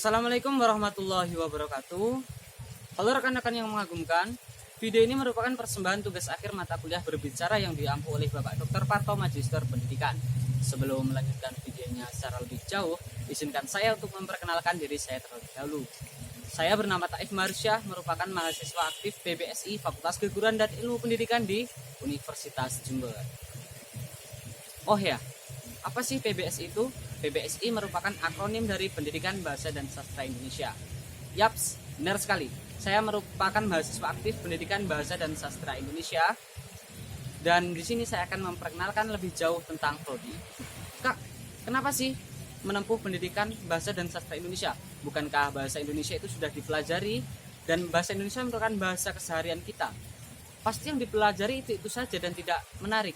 Assalamualaikum warahmatullahi wabarakatuh. Halo rekan-rekan yang mengagumkan, video ini merupakan persembahan tugas akhir mata kuliah berbicara yang diampu oleh Bapak Dr. Parto, Magister Pendidikan. Sebelum melanjutkan videonya secara lebih jauh, izinkan saya untuk memperkenalkan diri saya terlebih dahulu. Saya bernama Taif Marsyah, merupakan mahasiswa aktif PBSI Fakultas Keguruan dan Ilmu Pendidikan di Universitas Jember. Oh ya, apa sih PBSI itu? PBSI merupakan akronim dari Pendidikan Bahasa dan Sastra Indonesia. Yaps, benar sekali. Saya merupakan mahasiswa aktif Pendidikan Bahasa dan Sastra Indonesia. Dan di sini saya akan memperkenalkan lebih jauh tentang prodi. Kak, kenapa sih menempuh Pendidikan Bahasa dan Sastra Indonesia? Bukankah bahasa Indonesia itu sudah dipelajari dan bahasa Indonesia merupakan bahasa keseharian kita? Pasti yang dipelajari itu saja dan tidak menarik.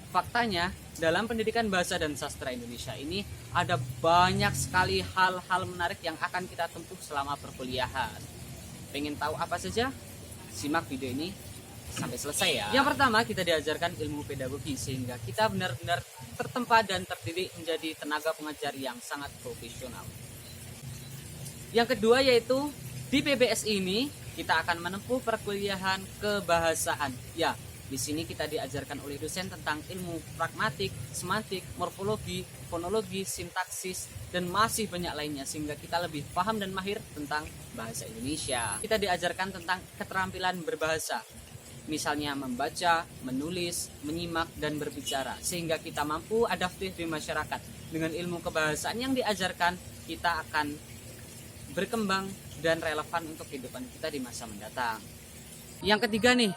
Faktanya, dalam Pendidikan Bahasa dan Sastra Indonesia ini ada banyak sekali hal-hal menarik yang akan kita tempuh selama perkuliahan. Pengen tahu apa saja? Simak video ini sampai selesai ya. Yang pertama, kita diajarkan ilmu pedagogi sehingga kita benar-benar tertempa dan terdidik menjadi tenaga pengajar yang sangat profesional. Yang kedua yaitu di PBSI ini kita akan menempuh perkuliahan kebahasaan. Ya, di sini kita diajarkan oleh dosen tentang ilmu pragmatik, semantik, morfologi, fonologi, sintaksis, dan masih banyak lainnya sehingga kita lebih paham dan mahir tentang bahasa Indonesia. Kita diajarkan tentang keterampilan berbahasa, misalnya membaca, menulis, menyimak, dan berbicara sehingga kita mampu adaptif di masyarakat. Dengan ilmu kebahasaan yang diajarkan, kita akan berkembang dan relevan untuk kehidupan kita di masa mendatang. Yang ketiga nih,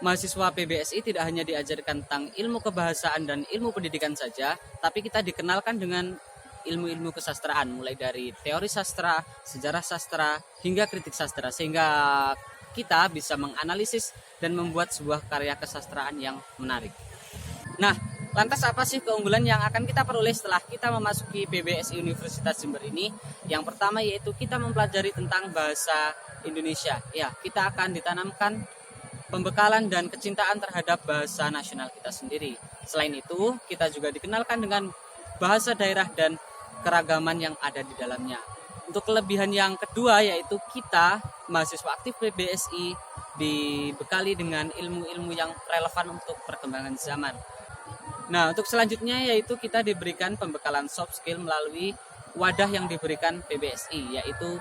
mahasiswa PBSI tidak hanya diajarkan tentang ilmu kebahasaan dan ilmu pendidikan saja, tapi kita dikenalkan dengan ilmu-ilmu kesastraan, mulai dari teori sastra, sejarah sastra, hingga kritik sastra, sehingga kita bisa menganalisis dan membuat sebuah karya kesastraan yang menarik. Nah, lantas apa sih keunggulan yang akan kita peroleh setelah kita memasuki PBSI Universitas Jember ini? Yang pertama yaitu kita mempelajari tentang bahasa Indonesia. Ya, kita akan ditanamkan pembekalan dan kecintaan terhadap bahasa nasional kita sendiri. Selain itu, kita juga dikenalkan dengan bahasa daerah dan keragaman yang ada di dalamnya. Untuk kelebihan yang kedua yaitu kita, mahasiswa aktif PBSI, dibekali dengan ilmu-ilmu yang relevan untuk perkembangan zaman. Nah, untuk selanjutnya yaitu kita diberikan pembekalan soft skill melalui wadah yang diberikan PBSI, yaitu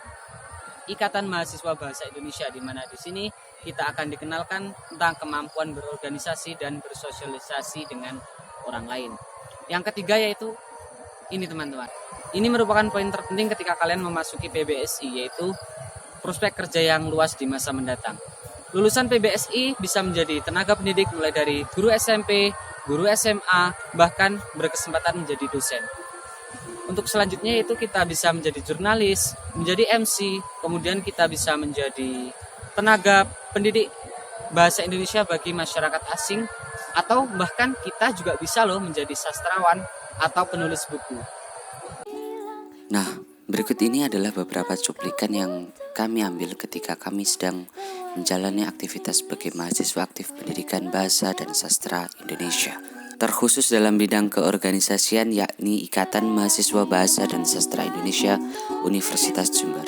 Ikatan Mahasiswa Bahasa Indonesia, di mana di sini kita akan dikenalkan tentang kemampuan berorganisasi dan bersosialisasi dengan orang lain. Yang ketiga yaitu ini teman-teman. Ini merupakan poin terpenting ketika kalian memasuki PBSI, yaitu prospek kerja yang luas di masa mendatang. Lulusan PBSI bisa menjadi tenaga pendidik mulai dari guru SMP, guru SMA, bahkan berkesempatan menjadi dosen. Untuk selanjutnya itu kita bisa menjadi jurnalis, menjadi MC, kemudian kita bisa menjadi tenaga pendidik bahasa Indonesia bagi masyarakat asing, atau bahkan kita juga bisa loh menjadi sastrawan atau penulis buku. Nah, berikut ini adalah beberapa cuplikan yang kami ambil ketika kami sedang menjalani aktivitas sebagai mahasiswa aktif Pendidikan Bahasa dan Sastra Indonesia, terkhusus dalam bidang keorganisasian yakni Ikatan Mahasiswa Bahasa dan Sastra Indonesia Universitas Jember.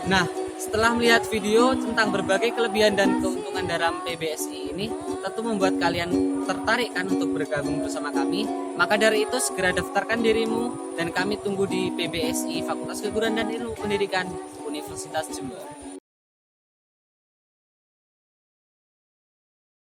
Nah, setelah melihat video tentang berbagai kelebihan dan keuntungan dalam PBSI ini, tentu membuat kalian tertarik kan untuk bergabung bersama kami. Maka dari itu segera daftarkan dirimu dan kami tunggu di PBSI Fakultas Keguruan dan Ilmu Pendidikan Universitas Jember.